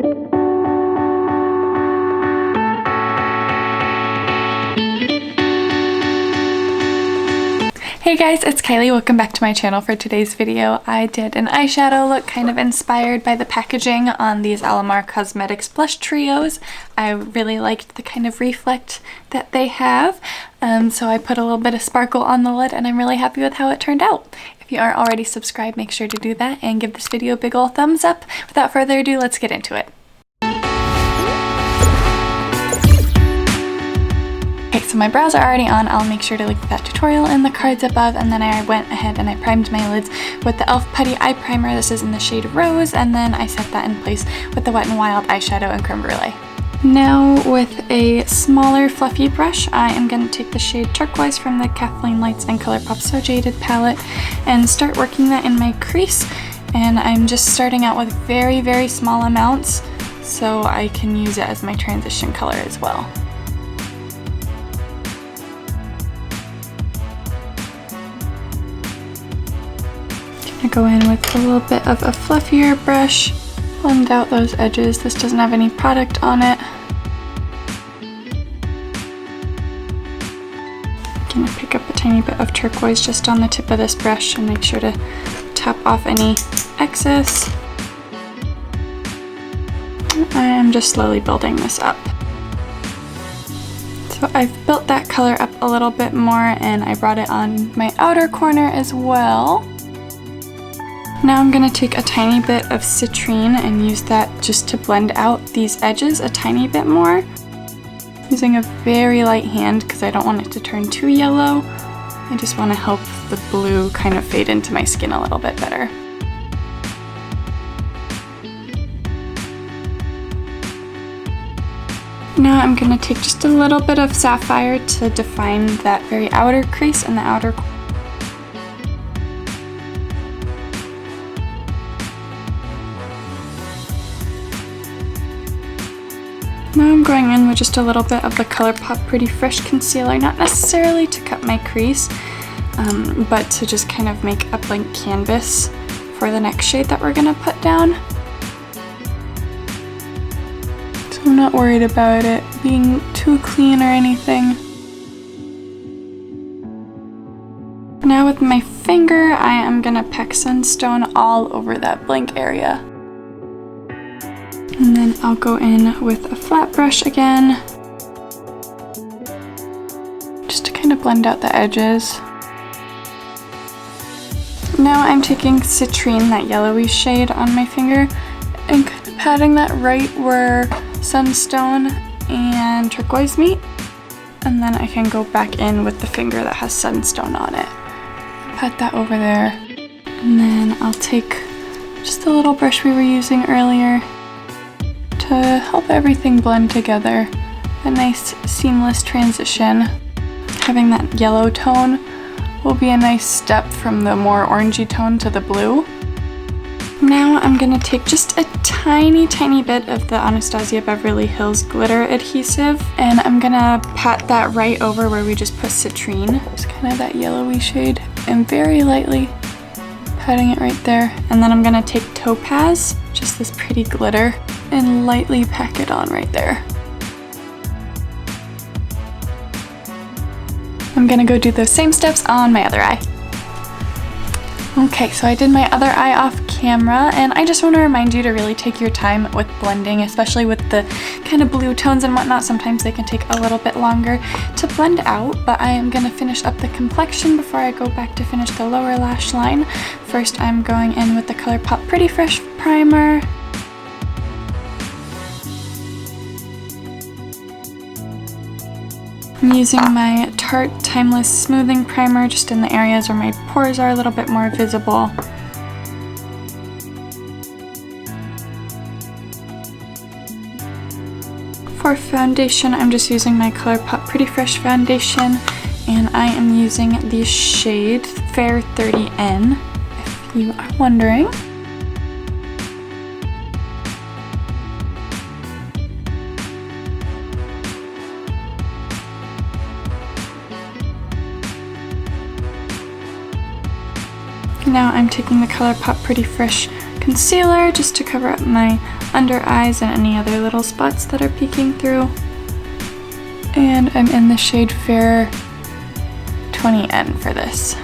Hey guys, it's Kylie. Welcome back to my channel. For today's video, I did an eyeshadow look kind of inspired by the packaging on these Alamar Cosmetics blush trios. I really liked the kind of reflect that they have, so I put a little bit of sparkle on the lid and I'm really happy with how it turned out. If you aren't already subscribed, make sure to do that and give this video a big ol' thumbs up. Without further ado, let's get into it. Okay, so my brows are already on. I'll make sure to link that tutorial in the cards above, and then I went ahead and I primed my lids with the e.l.f. Putty Eye Primer. This is in the shade Rose, and then I set that in place with the Wet n Wild eyeshadow in Creme Brulee. Now with a smaller fluffy brush, I am going to take the shade Turquoise from the Kathleen Lights and Colourpop So Jaded palette and start working that in my crease. And I'm just starting out with very, very small amounts so I can use it as my transition color as well. I go in with a little bit of a fluffier brush, blend out those edges. This doesn't have any product on it. I'm gonna pick up a tiny bit of turquoise just on the tip of this brush and make sure to tap off any excess. I am just slowly building this up. So I've built that color up a little bit more and I brought it on my outer corner as well. Now I'm going to take a tiny bit of Citrine and use that just to blend out these edges a tiny bit more. Using a very light hand because I don't want it to turn too yellow. I just want to help the blue kind of fade into my skin a little bit better. Now I'm going to take just a little bit of Sapphire to define that very outer crease and the outer corner. Now I'm going in with just a little bit of the Colourpop Pretty Fresh Concealer, not necessarily to cut my crease, but to just kind of make a blank canvas for the next shade that we're going to put down. So I'm not worried about it being too clean or anything. Now with my finger, I am going to pack Sunstone all over that blank area. And then I'll go in with a flat brush again, just to kind of blend out the edges. Now I'm taking Citrine, that yellowy shade, on my finger and kind of patting that right where Sunstone and Turquoise meet. And then I can go back in with the finger that has Sunstone on it. Pat that over there. And then I'll take just the little brush we were using earlier to help everything blend together. A nice seamless transition. Having that yellow tone will be a nice step from the more orangey tone to the blue. Now I'm going to take just a tiny bit of the Anastasia Beverly Hills glitter adhesive and I'm going to pat that right over where we just put Citrine. It's kind of that yellowy shade, and very lightly patting it right there. And then I'm going to take Topaz, just this pretty glitter, and lightly pack it on right there. I'm gonna go do those same steps on my other eye. Okay, so I did my other eye off camera, and I just want to remind you to really take your time with blending, especially with the kind of blue tones and whatnot. Sometimes they can take a little bit longer to blend out, but I am going to finish up the complexion before I go back to finish the lower lash line. First, I'm going in with the Colourpop Pretty Fresh primer. I'm using my Tarte Timeless Smoothing Primer just in the areas where my pores are a little bit more visible. For foundation, I'm just using my Colourpop Pretty Fresh foundation, and I am using the shade Fair 30N, if you are wondering. Now I'm taking the Colourpop Pretty Fresh concealer just to cover up my under eyes and any other little spots that are peeking through. And I'm in the shade Fair 20N for this.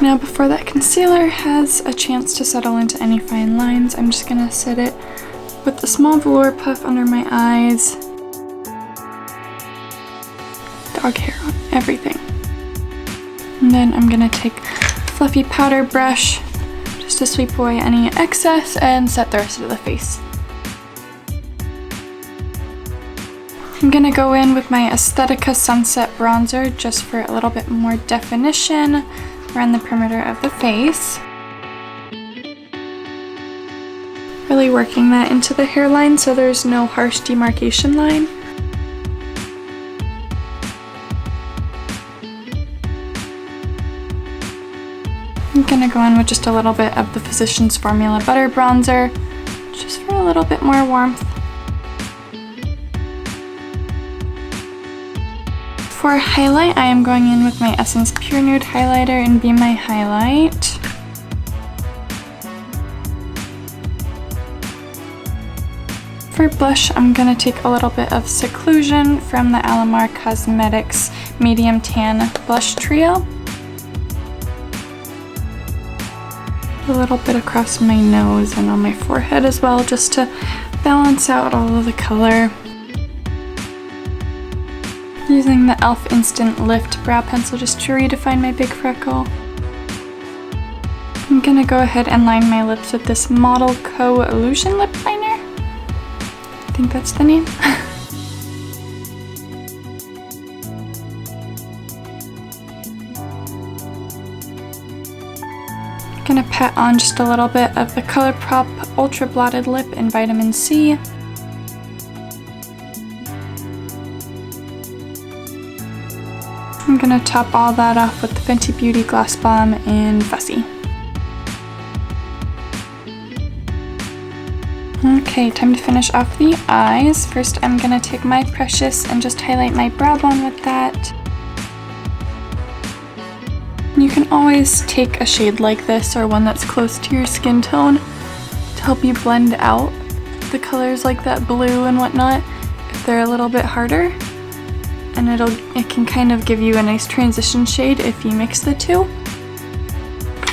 Now before that concealer has a chance to settle into any fine lines, I'm just gonna set it with a small velour puff under my eyes. Dog hair on everything. And then I'm gonna take a fluffy powder brush just to sweep away any excess and set the rest of the face. I'm gonna go in with my Aesthetica Sunset Bronzer just for a little bit more definition around the perimeter of the face. Really working that into the hairline so there's no harsh demarcation line. I'm gonna go in with just a little bit of the Physicians Formula Butter Bronzer, just for a little bit more warmth. For highlight, I am going in with my Essence Pure Nude Highlighter in Be My Highlight. For blush, I'm going to take a little bit of Seclusion from the Alamar Cosmetics Medium Tan Blush Trio. A little bit across my nose and on my forehead as well, just to balance out all of the color. Using the e.l.f. Instant Lift Brow Pencil just to redefine my big freckle. I'm gonna go ahead and line my lips with this Model Co. Illusion Lip Liner. I think that's the name. I'm gonna pat on just a little bit of the Colourpop Ultra Blotted Lip in Vitamin C. I'm gonna top all that off with the Fenty Beauty Gloss Bomb in Fussy. Okay, time to finish off the eyes. First, I'm gonna take my Precious and just highlight my brow bone with that. You can always take a shade like this or one that's close to your skin tone to help you blend out the colors like that blue and whatnot if they're a little bit harder. And it can kind of give you a nice transition shade if you mix the two.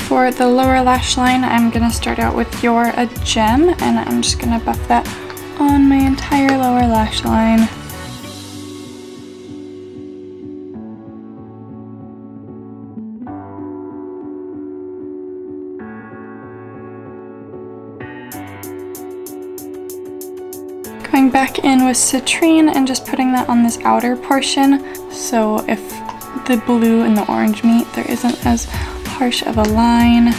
For the lower lash line, I'm gonna start out with You're a Gem, and I'm just gonna buff that on my entire lower lash line. Going back in with Citrine and just putting that on this outer portion, so if the blue and the orange meet, there isn't as harsh of a line.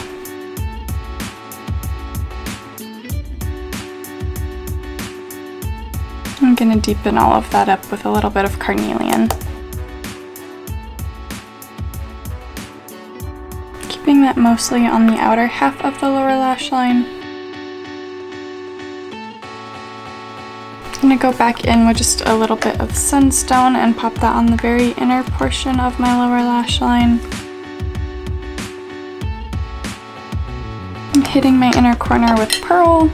I'm gonna deepen all of that up with a little bit of Carnelian. Keeping that mostly on the outer half of the lower lash line. I'm gonna go back in with just a little bit of Sunstone and pop that on the very inner portion of my lower lash line. I'm hitting my inner corner with Pearl.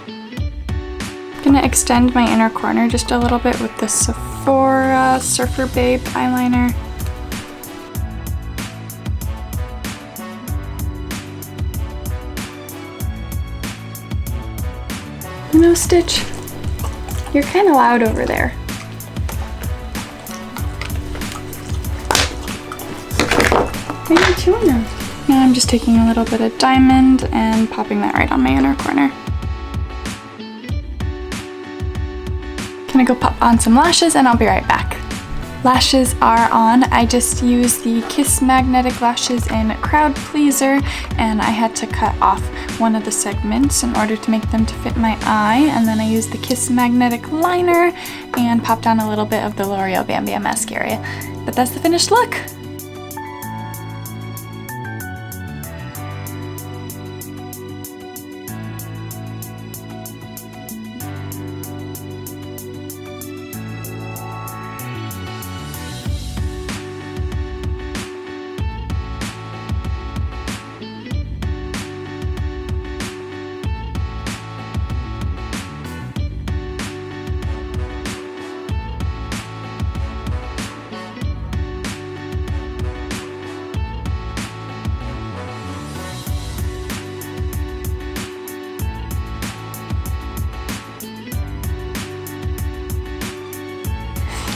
I'm gonna extend my inner corner just a little bit with the Sephora Surfer Babe eyeliner. No, Stitch, you're kind of loud over there. What are you doing now? Now I'm just taking a little bit of Diamond and popping that right on my inner corner. Gonna go pop on some lashes and I'll be right back. Lashes are on. I just used the Kiss Magnetic Lashes in Crowd Pleaser, and I had to cut off one of the segments in order to make them to fit my eye, and then I used the Kiss Magnetic Liner and popped on a little bit of the L'Oreal Bambi mascara. But that's the finished look!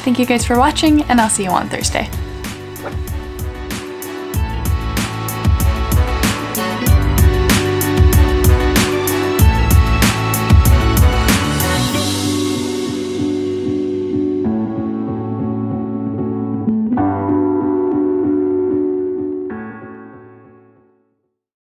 Thank you guys for watching, and I'll see you on Thursday.